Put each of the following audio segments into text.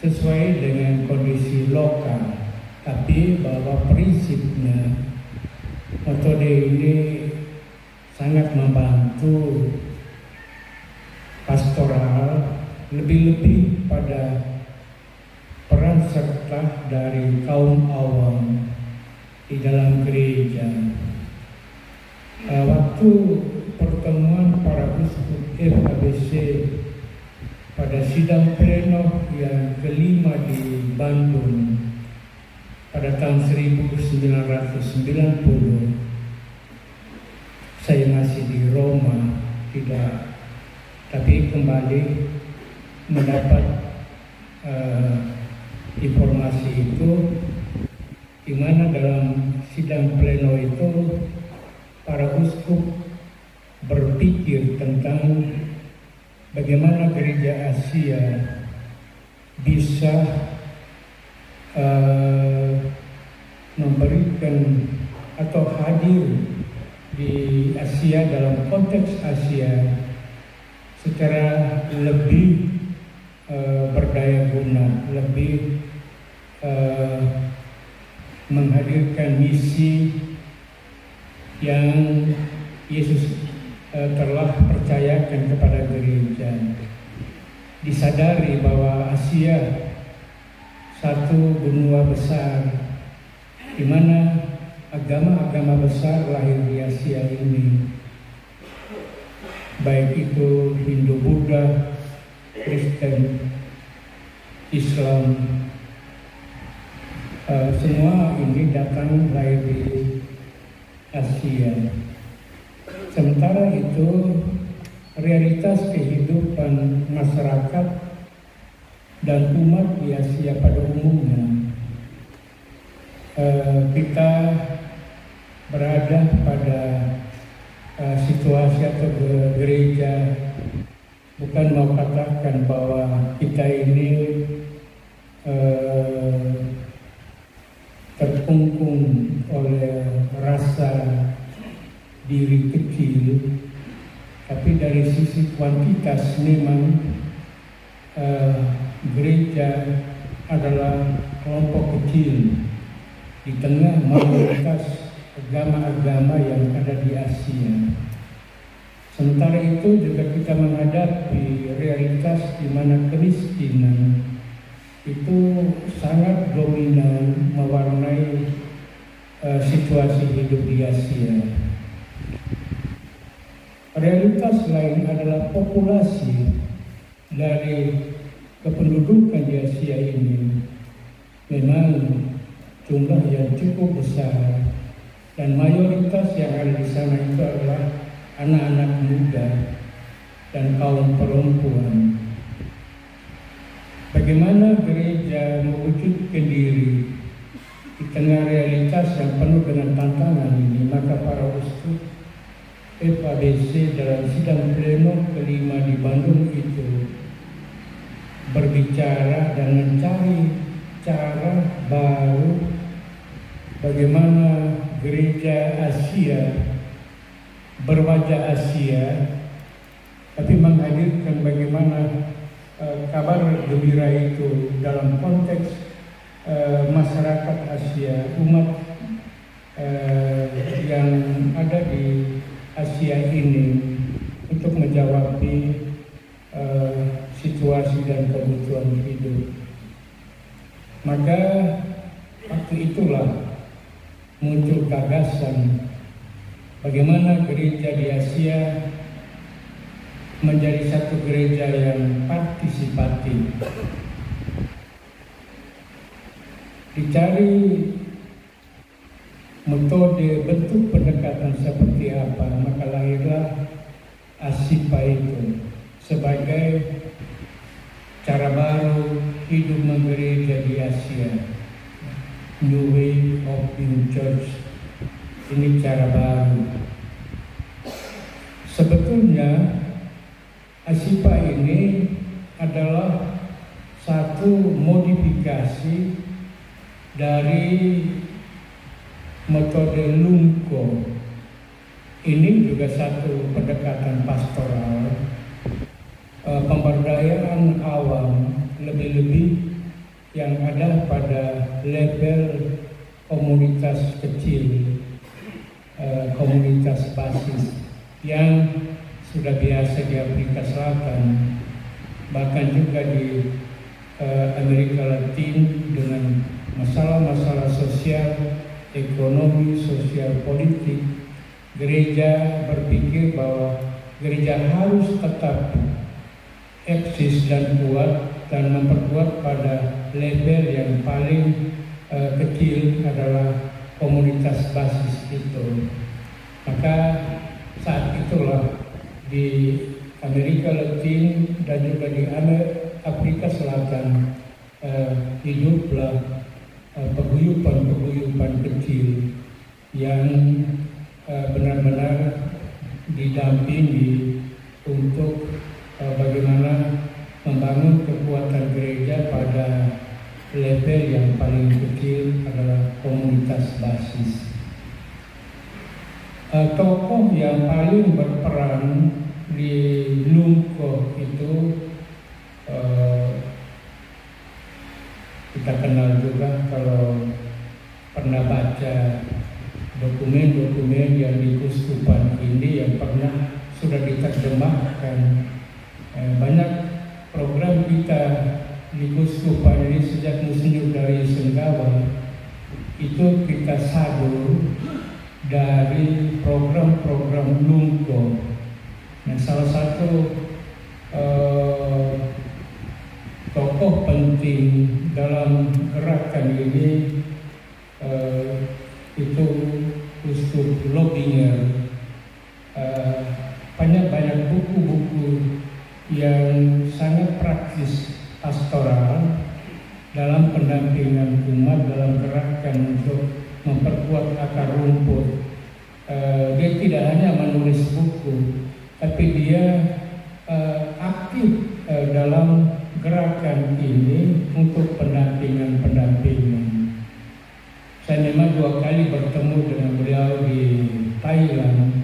sesuai dengan kondisi lokal, tapi bahwa prinsipnya metode ini sangat membantu pastoral, lebih-lebih pada peran serta dari kaum awam di dalam gereja. Waktu pertemuan para uskup FABC pada sidang pleno yang kelima di Bandung pada tahun 1990, saya masih di Roma, tapi kembali mendapat informasi itu, di mana dalam sidang pleno itu para uskup berpikir tentang bagaimana gereja Asia bisa memberikan atau hadir di Asia dalam konteks Asia secara lebih berdaya guna, lebih menghadirkan misi yang Yesus telah percayakan kepada gereja. Disadari bahwa Asia satu benua besar di mana agama-agama besar lahir di Asia ini, baik itu Hindu, Buddha, Kristen, Islam, semua ini datang lahir di Asia. Sementara itu realitas kehidupan masyarakat dan umat di Asia pada umumnya, kita berada pada situasi atau gereja, bukan mau katakan bahwa kita ini terkungkung oleh rasa diri kecil, tapi dari sisi kuantitas memang gereja adalah kelompok kecil di tengah mayoritas agama-agama yang ada di Asia. Sementara itu juga kita menghadapi realitas di mana kemiskinan itu sangat dominan mewarnai situasi hidup di Asia. Realitas lain adalah populasi dari kependudukan di Asia ini memang jumlah yang cukup besar, dan mayoritas yang ada di sana itu adalah anak-anak muda dan kaum perempuan. Bagaimana gereja mewujudkan diri di tengah realitas yang penuh dengan tantangan ini? Maka para uskup FABC dalam sidang pleno kelima di Bandung itu berbicara dan mencari cara baru bagaimana gereja Asia berwajah Asia, tapi menghadirkan bagaimana kabar gembira itu dalam konteks masyarakat Asia, umat yang ada di Asia ini, untuk menjawab situasi dan kebutuhan hidup. Maka waktu itulah muncul gagasan bagaimana gereja di Asia menjadi satu gereja yang partisipatif. Dicari metode bentuk pendekatan seperti apa, maka lahirlah ASIPA itu sebagai cara baru hidup menggereja di Asia. New Way of Being Church, ini cara baru. Sebetulnya ASIPA ini adalah satu modifikasi dari metode Lungko. Ini juga satu pendekatan pastoral, pemberdayaan awam, lebih-lebih yang ada pada level komunitas kecil, komunitas basis yang sudah biasa di Afrika Selatan, bahkan juga di Amerika Latin dengan masalah-masalah sosial, ekonomi, sosial, politik. Gereja berpikir bahwa gereja harus tetap eksis dan kuat dan memperkuat pada level yang paling kecil adalah komunitas basis itu. Maka saat itulah di Amerika Latin dan juga di Afrika Selatan hiduplah peguyupan-peguyupan kecil yang benar-benar didampingi untuk bagaimana membangun kekuatan gereja pada level yang paling kecil adalah komunitas basis. Tokoh yang paling berperan di Lumko itu kita kenal juga kalau pernah baca dokumen-dokumen yang di Kuskupan ini yang pernah sudah diterjemahkan. Banyak program kita di Kuskupan ini sejak Monsinyur dari Senggawa itu kita sadur dari program-program Lumko. Nah, salah satu tokoh penting dalam gerakan ini itu Uskup Lobinger. Banyak buku-buku yang sangat praktis pastoral dalam pendampingan umat dalam gerakan untuk memperkuat akar rumput. Dia tidak hanya menulis buku, tapi dia aktif dalam gerakan ini untuk pendampingan. Saya memang 2 kali bertemu dengan beliau di Thailand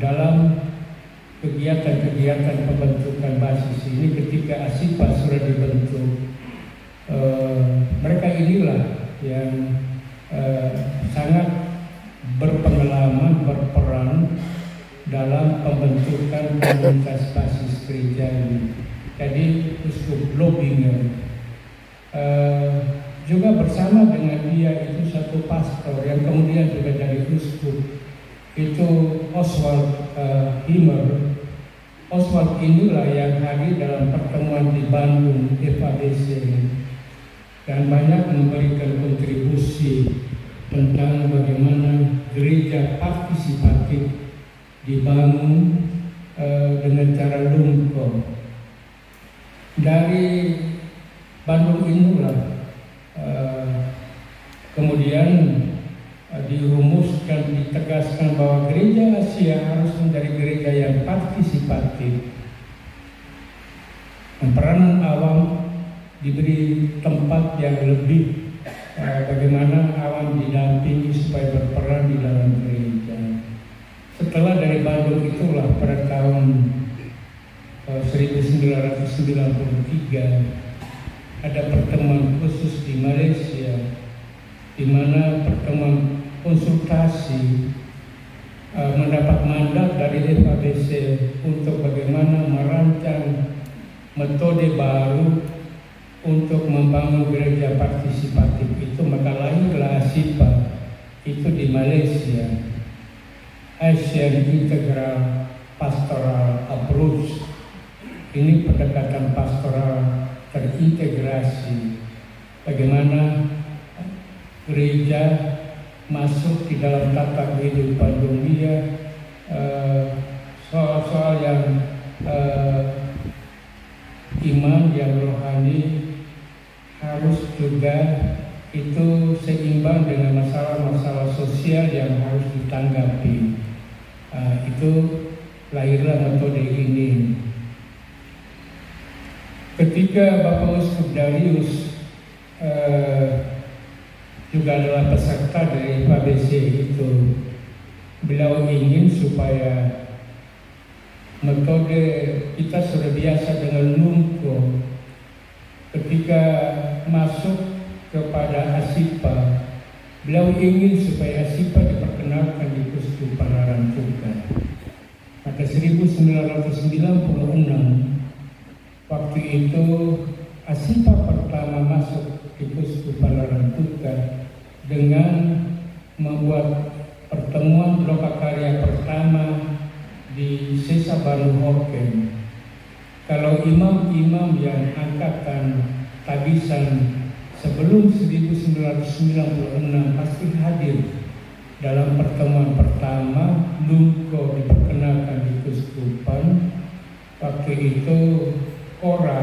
dalam kegiatan-kegiatan pembentukan basis ini ketika ASIPA sudah dibentuk. Mereka inilah yang sangat berpengalaman, berperan dalam pembentukan komunitas basis gereja ini. Jadi Uskup Lobinger juga bersama dengan dia itu satu pastor yang kemudian juga jadi uskup, itu Oswald Himmer. Oswald inilah yang hadir dalam pertemuan di Bandung FABC dan banyak memberikan kontribusi tentang bagaimana gereja partisipatif dibangun dengan cara Lumko. Dari Bandung inilah kemudian dirumuskan, ditegaskan bahwa gereja Asia harus menjadi gereja yang partisipatif. Peranan awam diberi tempat yang lebih, bagaimana awam didampingi supaya berperan di dalam gereja. Setelah dari Bandung itulah pada tahun 1993 ada pertemuan khusus di Malaysia, di mana pertemuan konsultasi mendapat mandat dari FABC untuk bagaimana merancang metode baru untuk membangun gereja partisipatif itu. Maka lahirlah ASIPA itu di Malaysia, Asian Integral Pastoral Approach. Ini pendekatan pastoral terintegrasi, bagaimana gereja masuk di dalam tata kehidupan dunia, soal-soal yang iman, yang rohani harus juga itu seimbang dengan masalah-masalah sosial yang harus ditanggapi. Itu lahirlah metode ini. Ketika Bapak Uskup Darius juga adalah peserta dari FABC itu, beliau ingin supaya metode kita sudah biasa dengan Lumko. Ketika ketika masuk kepada Asipa, beliau ingin supaya Asipa diperkenalkan di Kuskupan Larantuka. Maka 1996 waktu itu Asipa pertama masuk di Kuskupan Larantuka dengan membuat pertemuan lokakarya pertama di Sesa Baru Hoken. Kalau imam-imam yang angkatan Tagisan sebelum 1996 pasti hadir dalam pertemuan pertama Lungko diperkenalkan di Kuskupan. Waktu itu Cora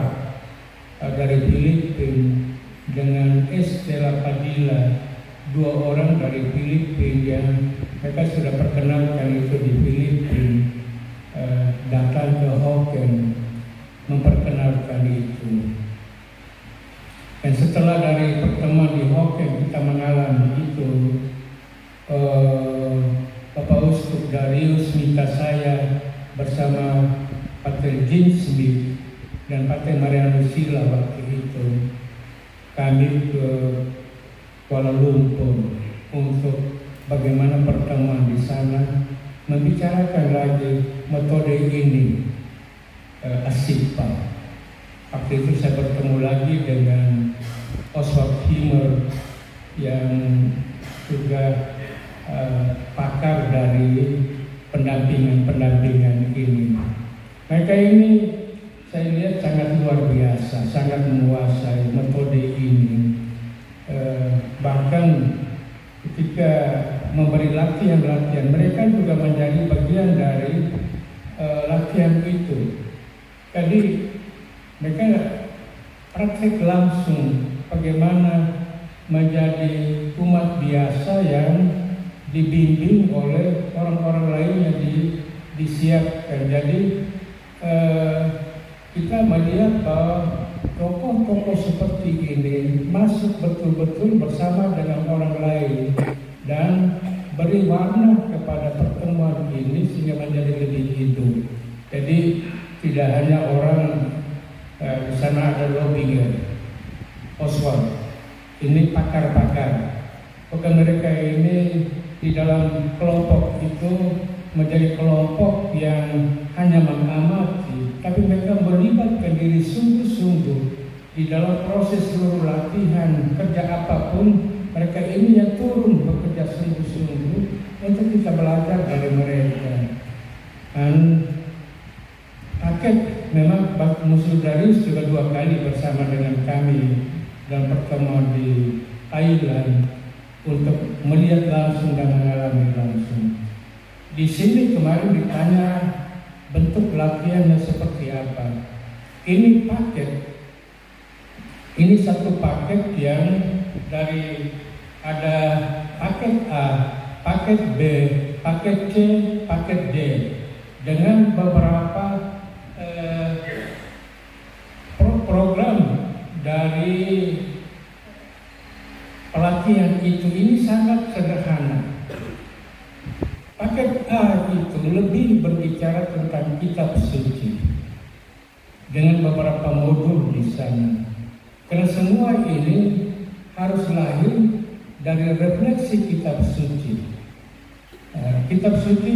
dari Filipina dengan Estela Padilla, dua orang dari Filipina yang mereka sudah perkenalkan itu di Filipina, datang ke Hoken memperkenalkan itu. Dan setelah dari pertemuan di Hoken kita mengalami itu, Bapak Uskup Darius minta saya bersama Pater Jean Smith dan Pater Marianus Sila waktu itu kami ke Kuala Lumpur untuk bagaimana pertemuan di sana, membicarakan lagi metode ini, Asipa. Waktu itu saya bertemu lagi dengan Oswald Himmer yang juga pakar dari pendampingan ini. Mereka ini saya lihat sangat luar biasa, sangat menguasai metode ini. Bahkan ketika memberi latihan-latihan, mereka juga menjadi bagian dari latihan itu. Jadi mereka praktek langsung bagaimana menjadi umat biasa yang dibimbing oleh orang-orang lain yang disiapkan. Jadi kita melihat bahwa tokoh-tokoh seperti ini masuk betul-betul bersama dengan orang lain dan beri warna kepada pertemuan ini sehingga menjadi lebih hidup. Jadi tidak hanya orang di sana ada lobbying, Oswald, ini pakar-pakar. Bukan mereka ini di dalam kelompok itu menjadi kelompok yang hanya mengamati, tapi mereka melibatkan diri sungguh-sungguh di dalam proses seluruh latihan, kerja apapun. Mereka ini yang turun bekerja sungguh-sungguh untuk kita belajar dari mereka. Dan paket memang Muslim Darius juga 2 kali bersama dengan kami dalam pertemuan di Thailand untuk melihat langsung dan mengalami langsung. Di sini kemarin ditanya bentuk latihannya seperti apa. Ini paket, ini satu paket yang dari ada paket A, paket B, paket C, paket D dengan beberapa program dari pelatihan itu. Ini sangat sederhana. Paket A itu lebih berbicara tentang kitab suci dengan beberapa modul di sana. Karena semua ini harus lahir dari refleksi kitab suci. Kitab suci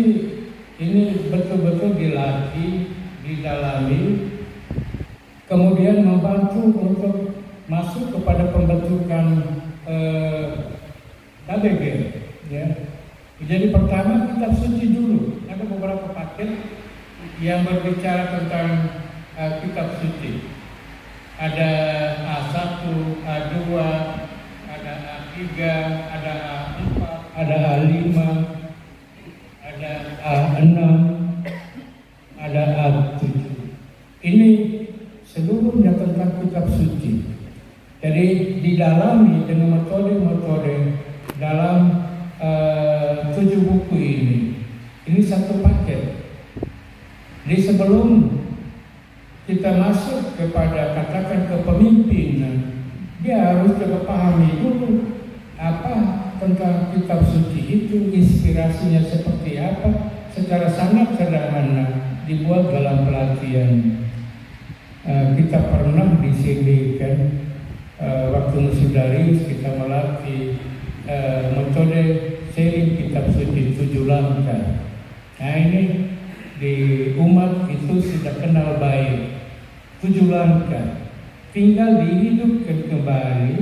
ini betul-betul dilatih, didalami, kemudian membantu untuk masuk kepada pembentukan KBG, ya. Jadi pertama kitab suci dulu. Ada beberapa paket yang berbicara tentang kitab suci. Ada A1, A2, ada A3, ada A4, ada A5, ada A6, ada A7. Ini seluruhnya tentang kitab suci. Jadi didalami dengan metode-metode dalam 7 buku ini. Ini satu paket. Jadi sebelum kita masuk kepada katakan kepemimpinan, dia harus juga pahami dulu apa tentang kitab suci itu, inspirasinya seperti apa, secara sangat sederhana dibuat dalam pelatihan. Kita pernah di sini kan waktu musudaris kita melatih metode sharing kitab suci 7 langkah. Nah ini di umat itu sudah kenal baik 7 langkah. Tinggal dihidupkan kembali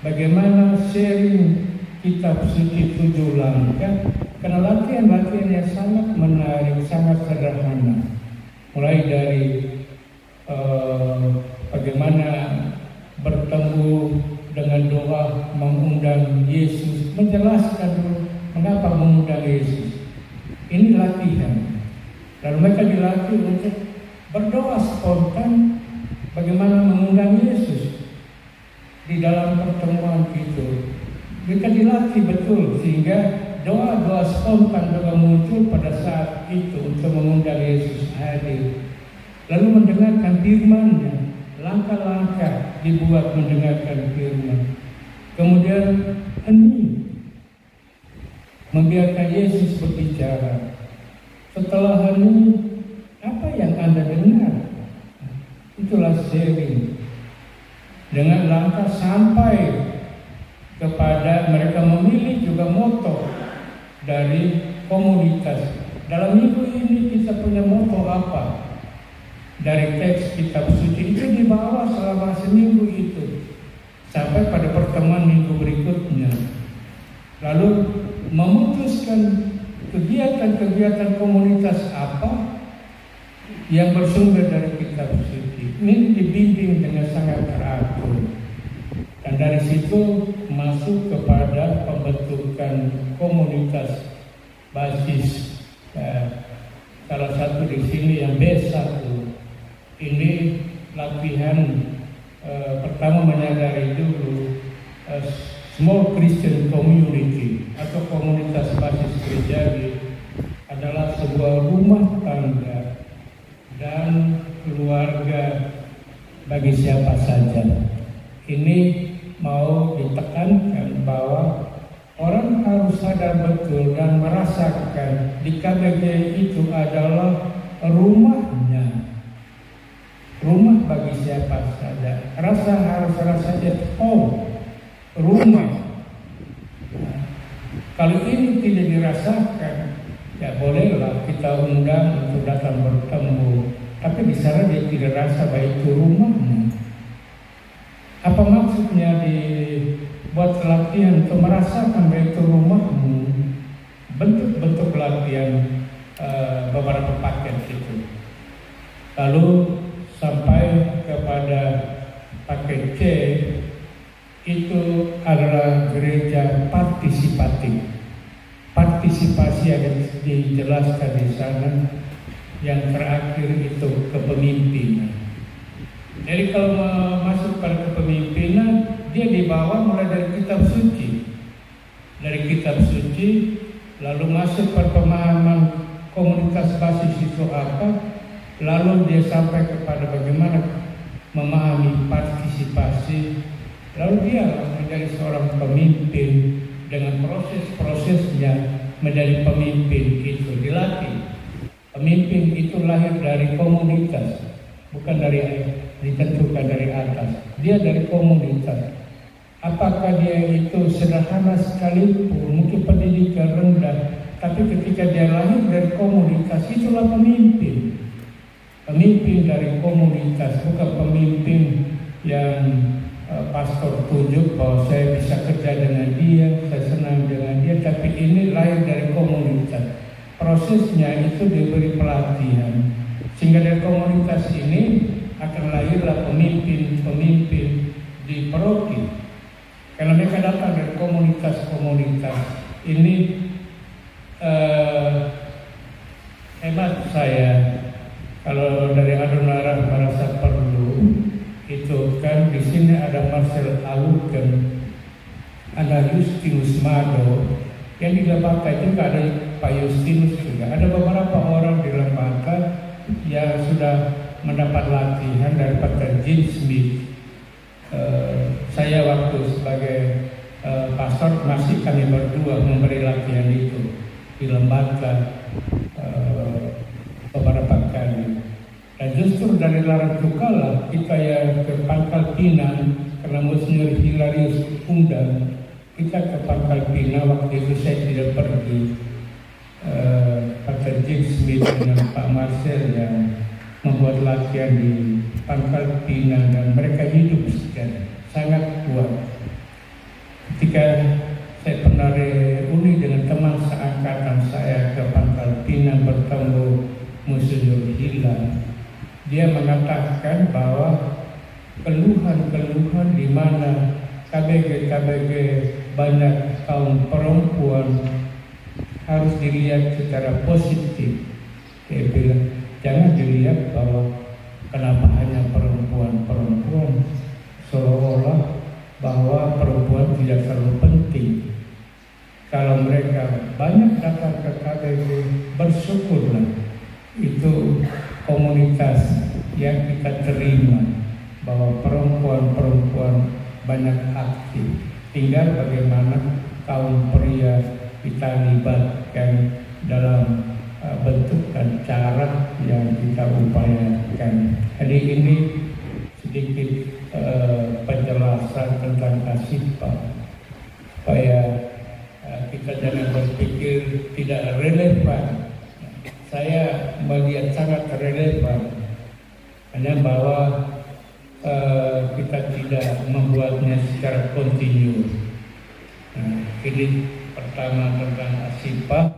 bagaimana sharing kitab suci 7 langkah. Karena latihan-latihan yang sangat menarik, sangat sederhana. Mulai dari bagaimana bertemu dengan doa mengundang Yesus, menjelaskan dulu mengapa mengundang Yesus. Ini latihan. Lalu mereka dilatih untuk berdoa spontan bagaimana mengundang Yesus di dalam pertemuan itu. Mereka dilatih betul sehingga doa-doa spontan juga muncul pada saat itu untuk mengundang Yesus hadir. Lalu mendengarkan firman-Nya, langkah-langkah dibuat mendengarkan firman. Kemudian hening, membiarkan Yesus berbicara. Setelah hening, apa yang Anda dengar? Itulah sharing. Dengan langkah sampai kepada mereka memilih juga moto dari komunitas. Dalam minggu ini kita punya moto apa? Dari teks kitab suci itu dibawa selama seminggu itu sampai pada pertemuan minggu berikutnya. Lalu memutuskan kegiatan-kegiatan komunitas apa yang bersumber dari kitab suci. Ini dibimbing dengan sangat teratur. Dan dari situ masuk kepada pembentukan komunitas basis. Salah satu di sini yang B1. Ini latihan pertama menyadari dulu small Christian community atau komunitas basis gerejawi adalah sebuah rumah tangga dan keluarga bagi siapa saja. Ini mau ditekankan bahwa orang harus sadar betul dan merasakan di KBG itu adalah rumahnya. Rumah bagi siapa saja. Harus rasanya rumah. Nah, kalau ini tidak dirasakan, ya bolehlah kita undang untuk datang bertemu. Tapi di sana dia tidak rasa bahwa itu rumahnya. Apa maksudnya dibuat latihan untuk merasakan bahwa itu rumahmu? Bentuk-bentuk latihan beberapa paket itu. Lalu sampai kepada paket C itu adalah gereja partisipatif. Partisipasi yang dijelaskan di sana. Yang terakhir itu kepemimpinan. Jadi kalau masuk pada kepemimpinan, dia dibawa mulai dari kitab suci. Dari kitab suci lalu masuk pada pemahaman komunitas basis itu apa. Lalu dia sampai kepada bagaimana memahami partisipasi. Lalu dia menjadi seorang pemimpin dengan proses-prosesnya menjadi pemimpin itu dilatih. Pemimpin itu lahir dari komunitas, bukan ditentukan dari atas. Dia dari komunitas. Apakah dia itu sederhana sekalipun, mungkin pendidikan rendah, tapi ketika dia lahir dari komunitas, itulah pemimpin. Pemimpin dari komunitas, bukan pemimpin yang pastor tunjuk bahwa saya bisa kerja dengan dia, saya senang dengan dia, tapi ini lahir dari komunitas. Prosesnya itu diberi pelatihan, sehingga dari komunitas ini akan lahirlah pemimpin-pemimpin di paroki. Karena mereka datang dari komunitas-komunitas ini, hemat saya. Kalau dari Adonara merasa perlu, itu kan di sini ada Marcel Auken, ada Justinus Mado, yang di Lembaga juga ada Pak Justinus juga. Ada beberapa orang di Lembaga yang sudah mendapat latihan dari Pak Jim Smith. Saya waktu sebagai pastor masih kami berdua memberi latihan itu di Lembaga beberapa kali. Dan justru dari Larang Tukala kita yang ke Pangkal Pinang, karena karena Monsignor Hilarius undang kita ke Pangkal Pinang. Waktu itu saya tidak pergi. Pak James Smith dengan Pak Marcel yang membuat latihan di Pangkal Pinang dan mereka hidup sangat kuat. Ketika saya pernah reuni dengan teman seangkatan saya ke Pangkal Pinang bertemu Monsignor Hilang, dia mengatakan bahwa keluhan-keluhan di mana KBG banyak kaum perempuan harus dilihat secara positif. Dia bilang, jangan dilihat bahwa kenapa hanya perempuan, seolah-olah bahwa perempuan tidak terlalu penting. Kalau mereka banyak datang ke KBG, bersyukurlah. Itu komunitas yang kita terima, bahwa perempuan banyak aktif. Tinggal bagaimana kaum pria kita libatkan dalam bentuk dan cara yang kita upayakan. Jadi ini sedikit penjelasan tentang Ashipa, supaya kita jangan berpikir tidak relevan. Saya melihat sangat relevan, hanya bahwa kita tidak membuatnya secara kontinu. Ini pertama tentang Ashipa.